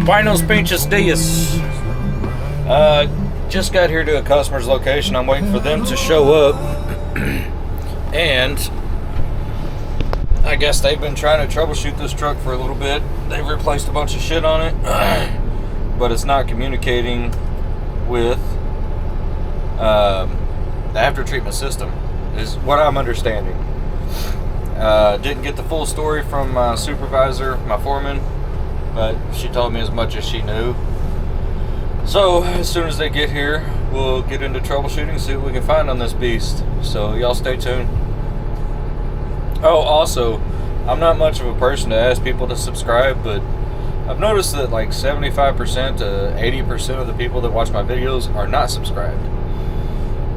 Buenos pinches dias. Just got here to a customer's location. I'm waiting for them to show up. And I guess they've been trying to troubleshoot this truck for a little bit. They've replaced a bunch of shit on it. But it's not communicating with the after treatment system, is what I'm understanding. Didn't get the full story from my supervisor, my foreman, but she told me as much as she knew. So as soon as they get here, we'll get into troubleshooting, see what we can find on this beast. So y'all stay tuned. Oh, also, I'm not much of a person to ask people to subscribe, but I've noticed that like 75% to 80% of the people that watch my videos are not subscribed.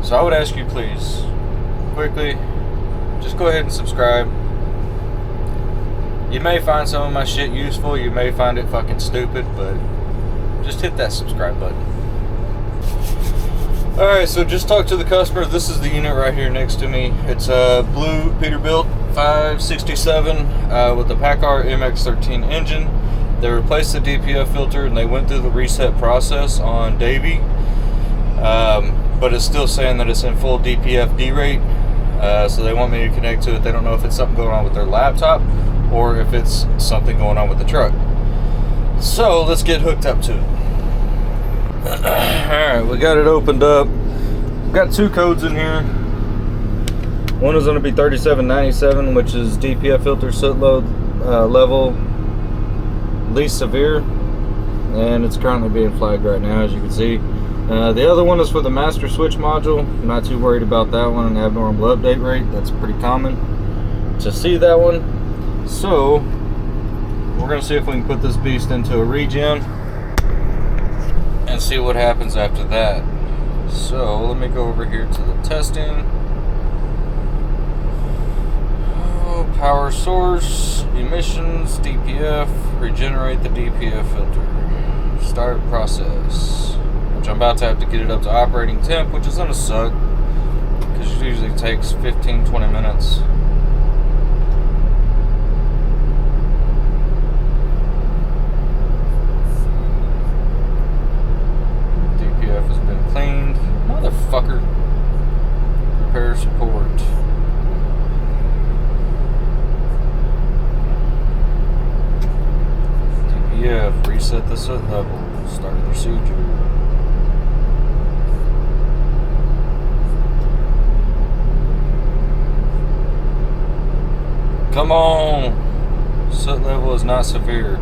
So I would ask you, please, quickly, just go ahead and subscribe. You may find some of my shit useful, you may find it fucking stupid, but just hit that subscribe button. Alright, so just talked to the customer. This is the unit right here next to me. It's a blue Peterbilt 567 with the Paccar MX13 engine. They replaced the DPF filter and they went through the reset process on Davey. But it's still saying that it's in full DPF D-rate. So they want me to connect to it. They don't know if it's something going on with their laptop or if it's something going on with the truck. So let's get hooked up to it. Alright, we got it opened up. We've got two codes in here. One is going to be 3797, which is DPF filter soot load level least severe, and it's currently being flagged right now, as you can see. The other one is for the master switch module. I'm not too worried about that one. An abnormal update rate, that's pretty common to see that one. So we're going to see if we can put this beast into a regen and see what happens after that. So let me go over here to the testing. Power source, emissions, DPF, regenerate the DPF filter. Start process. Which I'm about to have to get it up to operating temp, which is going to suck because it usually takes 15-20 minutes. DPF has been cleaned. Motherfucker. Repair support. DPF, reset the soot level. Start procedure. Come on! Soot level is not severe.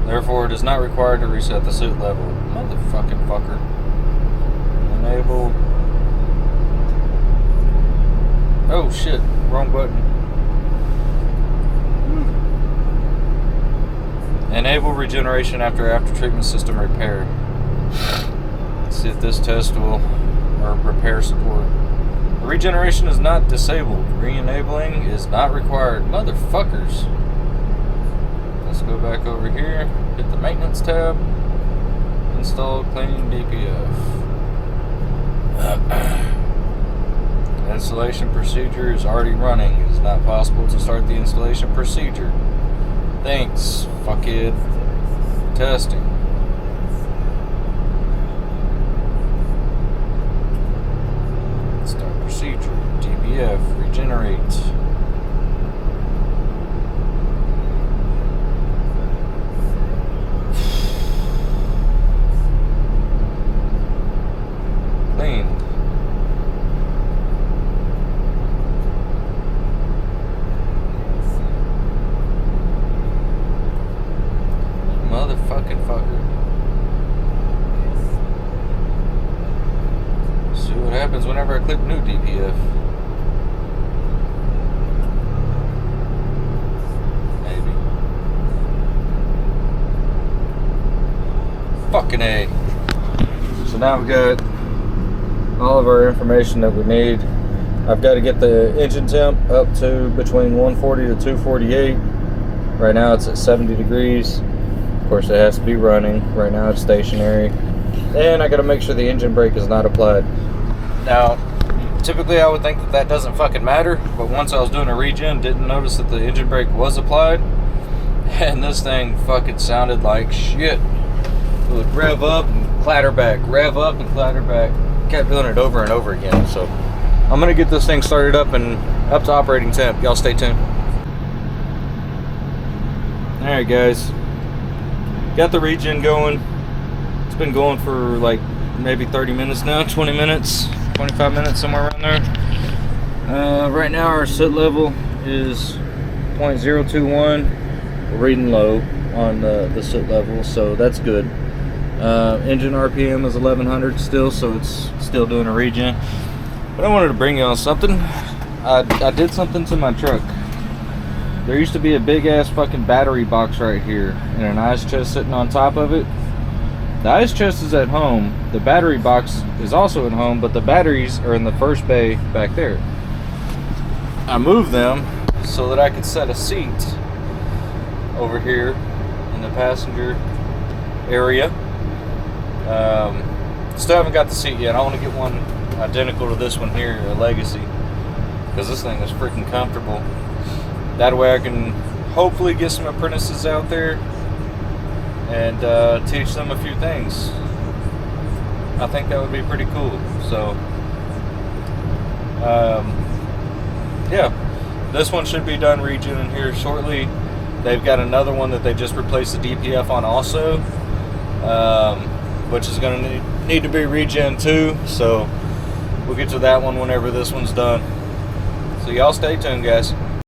Therefore, it is not required to reset the soot level. Motherfucking fucker. Enable. Oh shit, wrong button. Enable regeneration after treatment system repair. Let's see if this test will, or repair support. Regeneration is not disabled. Re-enabling is not required. Motherfuckers. Let's go back over here. Hit the maintenance tab. Install cleaning DPF. The installation procedure is already running. It is not possible to start the installation procedure. Thanks, fuckhead. Testing. Start procedure. DPF. Regenerate. Cleaned. Motherfucking fucker. See what happens whenever I click new DPF. Maybe. Fucking A. So now we've got all of our information that we need. I've got to get the engine temp up to between 140 to 248. Right now it's at 70 degrees. Of course, it has to be running. Right now it's stationary. And I got to make sure the engine brake is not applied. Now, typically I would think that that doesn't fucking matter, but once I was doing a regen, didn't notice that the engine brake was applied. and this thing fucking sounded like shit. It would rev up and clatter back, rev up and clatter back. Kept doing it over and over again. So I'm gonna get this thing started up and up to operating temp. Y'all stay tuned. Alright guys, got the regen going. It's been going for like maybe 30 minutes now, 20 minutes, 25 minutes, somewhere around there. Right now our soot level is 0.021. We're reading low on the soot level, so that's good. Engine RPM is 1100 still, so it's still doing a regen. But I wanted to bring y'all something. I did something to my truck. There used to be a big ass fucking battery box right here and an ice chest sitting on top of it. The ice chest is at home, the battery box is also at home, but the batteries are in the first bay back there. I moved them so that I could set a seat over here in the passenger area. Still haven't got the seat yet. I want to get one identical to this one here, a Legacy, because this thing is freaking comfortable. That way I can hopefully get some apprentices out there and teach them a few things. I think that would be pretty cool. So yeah, this one should be done regening here shortly. They've got another one that they just replaced the DPF on also, which is going to need to be regen too. So we'll get to that one whenever this one's done. So y'all stay tuned, guys.